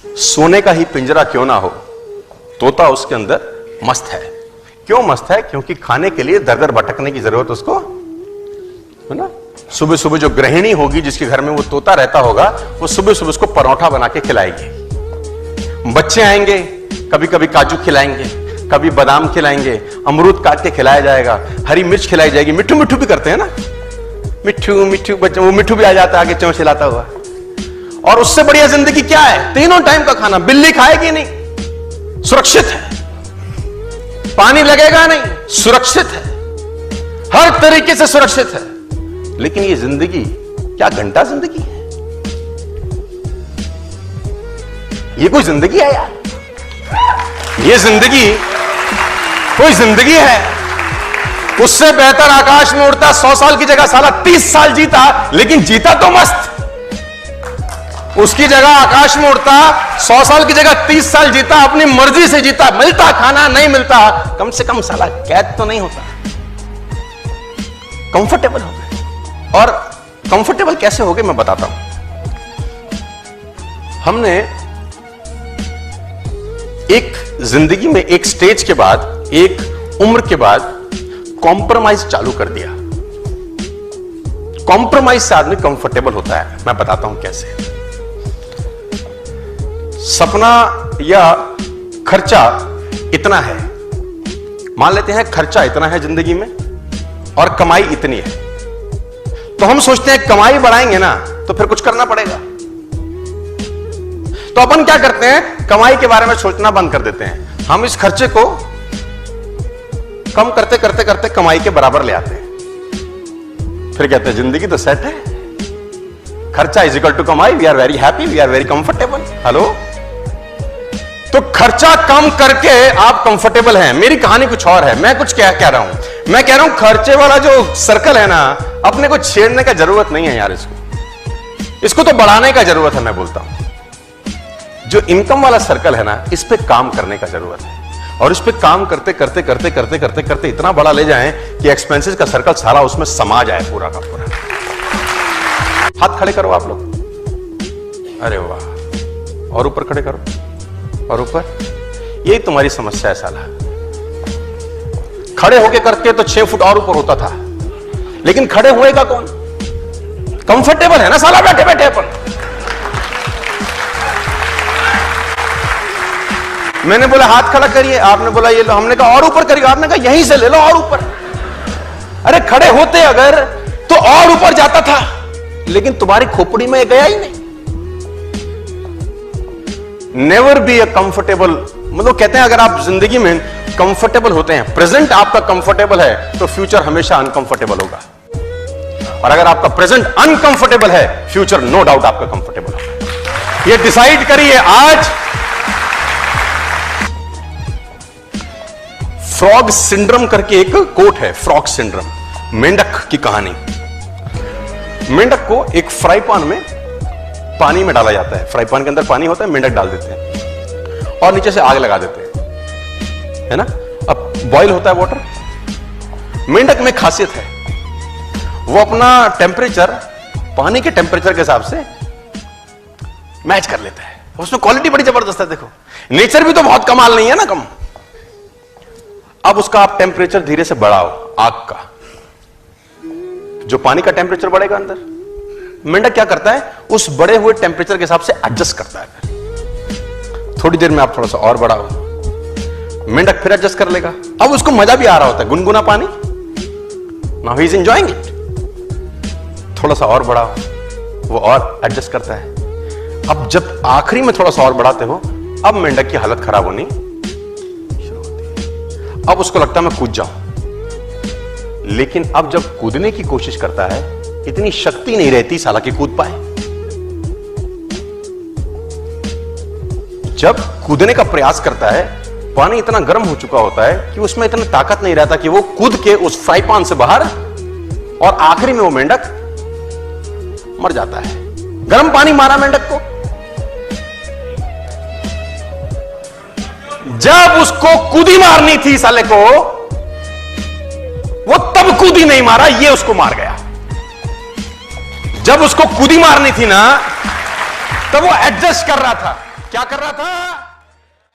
सोने का ही पिंजरा क्यों ना हो, तोता उसके अंदर मस्त है। क्यों मस्त है? क्योंकि खाने के लिए दर दर भटकने की जरूरत उसको है ना। सुबह सुबह जो गृहिणी होगी जिसके घर में वो तोता रहता होगा, वो सुबह सुबह उसको परोठा बना के खिलाएगी। बच्चे आएंगे, कभी कभी काजू खिलाएंगे, कभी बादाम खिलाएंगे, अमरूद काट के खिलाया जाएगा, हरी मिर्च खिलाई जाएगी। मिट्ठू मिट्ठू भी करते हैं ना, मिट्ठू मिट्ठू बच्चे, वो मिट्ठू भी आ जाता है आगे चौंच हिलाता हुआ। और उससे बढ़िया जिंदगी क्या है? तीनों टाइम का खाना। बिल्ली खाएगी नहीं, सुरक्षित है। पानी लगेगा नहीं, सुरक्षित है, हर तरीके से सुरक्षित है। लेकिन ये जिंदगी क्या घंटा जिंदगी है? ये कोई जिंदगी है यार? ये जिंदगी कोई जिंदगी है? उससे बेहतर आकाश में उड़ता 100 साल की जगह साला 30 साल जीता, लेकिन जीता तो मस्त। उसकी जगह आकाश में उड़ता 100 साल की जगह 30 साल जीता, अपनी मर्जी से जीता। मिलता खाना, नहीं मिलता, कम से कम साला कैद तो नहीं होता, कंफर्टेबल हो गए। और कंफर्टेबल कैसे हो गए मैं बताता हूं। हमने एक जिंदगी में एक स्टेज के बाद, एक उम्र के बाद कॉम्प्रोमाइज चालू कर दिया। कॉम्प्रोमाइज से आदमी कंफर्टेबल होता है। मैं बताता हूं कैसे। सपना या खर्चा इतना है, मान लेते हैं खर्चा इतना है जिंदगी में और कमाई इतनी है, तो हम सोचते हैं कमाई बढ़ाएंगे ना तो फिर कुछ करना पड़ेगा। तो अपन क्या करते हैं? कमाई के बारे में सोचना बंद कर देते हैं। हम इस खर्चे को कम करते करते करते कमाई के बराबर ले आते हैं। फिर कहते हैं जिंदगी तो सेट है, खर्चा इज इक्वल टू कमाई, we are very happy, we are very comfortable. Hello, तो खर्चा कम करके आप कंफर्टेबल हैं। मेरी कहानी कुछ और है, मैं कुछ क्या कह रहा हूं। मैं कह रहा हूं खर्चे वाला जो सर्कल है ना, अपने को छेड़ने का जरूरत नहीं है यार। इसको तो बढ़ाने का जरूरत है। मैं बोलता हूं जो इनकम वाला सर्कल है ना, इस पे काम करने का जरूरत है। और इस पे काम करते करते करते करते करते करते इतना बड़ा ले जाएं कि एक्सपेंसेस का सर्कल सारा उसमें समा जाए पूरा का पूरा। हाथ खड़े करो आप लोग, अरे वाह, और ऊपर खड़े करो, और ऊपर। यही तुम्हारी समस्या है साला। खड़े होके करके तो 6 फुट और ऊपर होता था, लेकिन खड़े होएगा कौन? कंफर्टेबल है ना साला बैठे बैठे अपन। मैंने बोला हाथ खड़ा करिए, आपने बोला ये लो, हमने कहा और ऊपर करिए, आपने कहा यहीं से ले लो और ऊपर। अरे खड़े होते अगर तो और ऊपर जाता था, लेकिन तुम्हारी खोपड़ी में गया ही नहीं। नेवर बी अ कंफर्टेबल, मतलब कहते हैं अगर आप जिंदगी में कंफर्टेबल होते हैं, प्रेजेंट आपका कंफर्टेबल है, तो फ्यूचर हमेशा अनकंफर्टेबल होगा। और अगर आपका प्रेजेंट अनकंफर्टेबल है, फ्यूचर नो डाउट आपका कंफर्टेबल होगा। ये डिसाइड करिए आज। फ्रॉग सिंड्रोम करके एक कोट है, फ्रॉग सिंड्रोम, मेंढक की कहानी। मेंढक को एक फ्राई पैन में पानी में डाला जाता है। फ्राई पैन के अंदर पानी होता है, मेंढक डाल देते हैं और नीचे से आग लगा देते हैं, है ना। अब बॉईल होता है वाटर। मेंढक में खासियत है, वो अपना टेम्परेचर पानी के टेम्परेचर के हिसाब से मैच कर लेता है। उसमें क्वालिटी बड़ी जबरदस्त है। देखो, नेचर भी तो बहुत कमाल नहीं है ना, कम। अब उसका आप टेम्परेचर धीरे से बढ़ाओ, आग का, जो पानी का टेम्परेचर बढ़ेगा अंदर, मेंढक क्या करता है? उस बढ़े हुए टेम्परेचर के हिसाब से एडजस्ट करता है। थोड़ी देर में आप थोड़ा सा और बढ़ाओ, मेंढक फिर एडजस्ट कर लेगा। अब उसको मजा भी आ रहा होता है, गुनगुना पानी, now he is enjoying it. थोड़ा सा और बढ़ाओ, वो और एडजस्ट करता है। अब जब आखिरी में थोड़ा सा और बढ़ाते हो, अब मेंढक की हालत खराब होनी शुरू होती है। अब उसको लगता है मैं कूद जाऊं, लेकिन अब जब कूदने की कोशिश करता है, इतनी शक्ति नहीं रहती साला कि कूद पाए। जब कूदने का प्रयास करता है, पानी इतना गर्म हो चुका होता है कि उसमें इतना ताकत नहीं रहता कि वो कूद के उस फ्राई पैन से बाहर, और आखिरी में वो मेंढक मर जाता है। गर्म पानी मारा मेंढक को, जब उसको कूदी मारनी थी साले को, वो तब कूदी नहीं मारा, ये उसको मार गया। जब उसको कूदी मारनी थी ना, तब वो एडजस्ट कर रहा था। क्या कर रहा था?